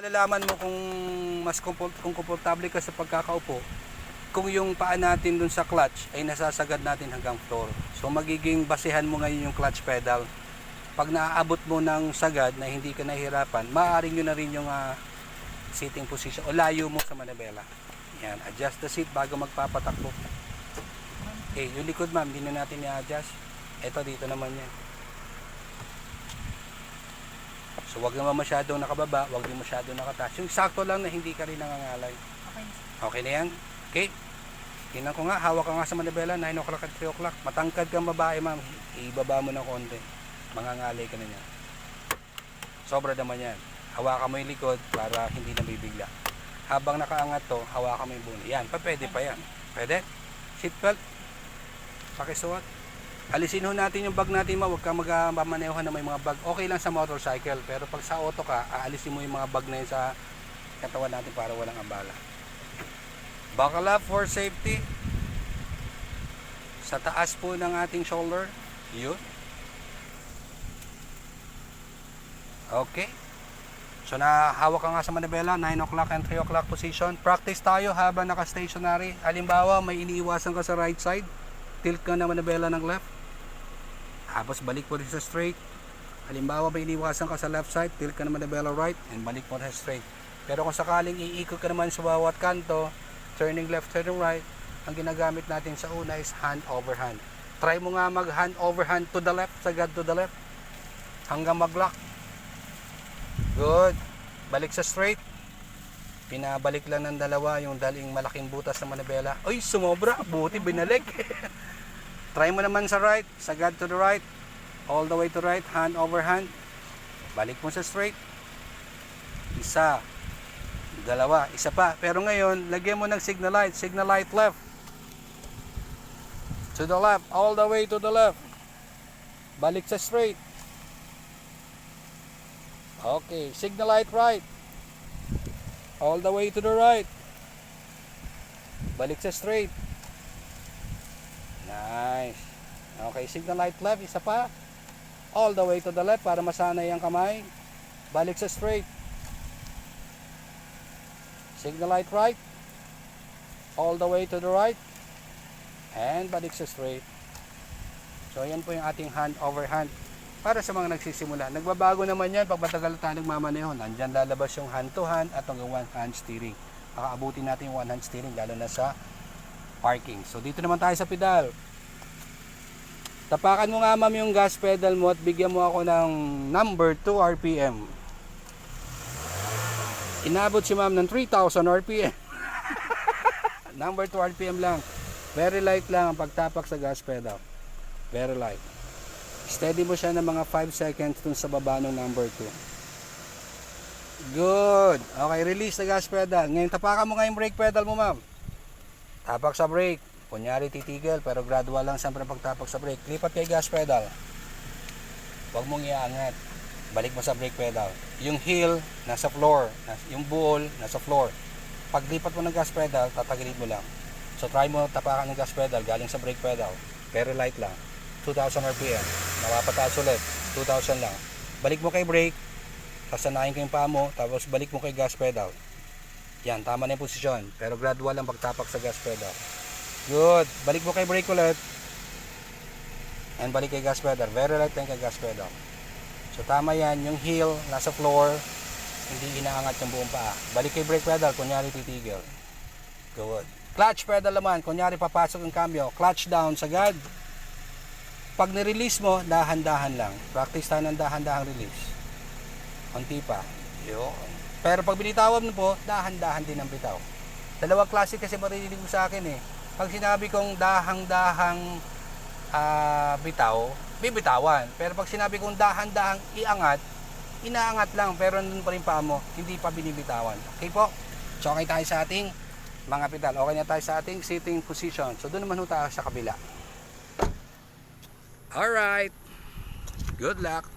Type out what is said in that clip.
Malalaman mo kung mas komportable ka sa pagkakaupo kung yung paa natin dun sa clutch ay nasasagad natin hanggang floor. So magiging basehan mo ngayon yung clutch pedal. Pag naaabot mo ng sagad na hindi ka nahihirapan, maaaring yun na rin yung sitting position o layo mo sa manabela. Yan, adjust the seat bago magpapatakbo. Okay, yung likod ma'am, hindi na natin i-adjust. Ito dito naman yan. So wag naman masyadong nakababa, wag din masyadong nakataas. Yung sakto lang na hindi ka rin nangangalay. Okay na yan? Okay. Tingnan ko nga, hawak ka nga sa manabela, 9 o'clock at 3 o'clock. Matangkad kang babae ma'am, ibaba mo ng konti. Mangangalay ka na niya. Sobra naman yan. Hawakan mo yung likod para hindi na bibigla. Habang nakaangat to, hawakan mo yung buno. Yan, pwede pa yan. Pwede? Seatbelt. Pakisuot. Alisin ho natin yung bag natin ma'am, huwag ka magmamaneho na may mga bag. Okay lang sa motorcycle, pero pag sa auto ka, aalisin mo yung mga bag na yun sa katawan natin para walang abala. Buckle up for safety. Sa taas po ng ating shoulder. Yun. Okay. So nahawak ka nga sa manabela, 9 o'clock and 3 o'clock position. Practice tayo habang naka-stationary. Halimbawa, may iniiwasan ka sa right side. Tilt ka na manabela ng left. Tapos balik mo rin sa straight. Halimbawa, may iniiwasan ka sa left side. Tilt ka na manabela right and balik mo rin sa straight. Pero kung sakaling iikot ka naman sa bawat kanto, turning left, turning right, ang ginagamit natin sa una is hand over hand. Try mo nga mag hand over hand to the left, sagad to the left, hanggang mag-lock. Good. Balik sa straight. Pinabalik lang ng dalawa yung daling malaking butas ng manabela. Uy, sumobra. Buti binalik. Try mo naman sa right, sagad to the right, all the way to right, hand over hand. Balik mo sa straight. Isa. Dalawa, isa pa. Pero ngayon, lagyan mo ng signal light left. To the left, all the way to the left. Balik sa straight. Okay, signal light right. All the way to the right. Balik sa straight. Nice. Okay, signal light left, isa pa. All the way to the left para masanay ang kamay. Balik sa straight. Signal light right, all the way to the right, and balik sa straight. So yan po yung ating hand over hand para sa mga nagsisimula. Nagbabago naman yan pag matagal tayo nagmamaneho. Nandyan lalabas yung hand to hand at hanggang one hand steering. Makaabutin natin yung one hand steering lalo na sa parking. So dito naman tayo sa pedal. Tapakan mo nga ma'am yung gas pedal mo at bigyan mo ako ng number 2 RPM. Inabot si ma'am ng 3,000 RPM. Number 2 RPM lang. Very light lang ang pagtapak sa gas pedal. Very light. Steady mo siya ng mga 5 seconds dun sa baba ng number 2. Good. Okay, release the gas pedal. Ngayon tapakan mo nga yung brake pedal mo ma'am. Tapak sa brake. Kunyari titigil pero gradual lang siyempre pagtapak sa brake. Lipat kay gas pedal. Huwag mong iaangat. Balik mo sa brake pedal. Yung heel nasa floor, yung buol nasa floor. Pag lipat mo ng gas pedal, tatagilid mo lang. So try mo tapakan ng gas pedal galing sa brake pedal. Very light lang. 2,000 RPM. Mapapataas ulit. 2,000 lang. Balik mo kay brake. Sasanayin ko yung paa mo. Tapos balik mo kay gas pedal. Yan, tama na yung posisyon. Pero gradual lang pagtapak sa gas pedal. Good. Balik mo kay brake ulit. And balik kay gas pedal. Very light lang kay gas pedal. So tama yan, yung heel nasa floor, hindi inaangat yung buong paa. Balik kay brake pedal, kunyari titigil. Good. Clutch pedal naman, kunyari papasok yung cambio, clutch down sagad. Pag nirelease mo, dahan-dahan lang. Practice tayo ng dahan-dahang release. Konti pa. Yun. Pero pag binitawan mo po, dahan-dahan din ang bitaw. Dalawang klase kasi maririnig mo sa akin eh. Pag sinabi kong dahang-dahang bitaw, bibitawan. Pero pag sinabi kong dahan-dahang iangat, inaangat lang pero nandun pa rin paa mo, hindi pa binibitawan. Okay po? So okay tayo sa ating mga pedal. Okay na tayo sa ating sitting position. So doon naman tayo sa kabila. Alright. Good luck.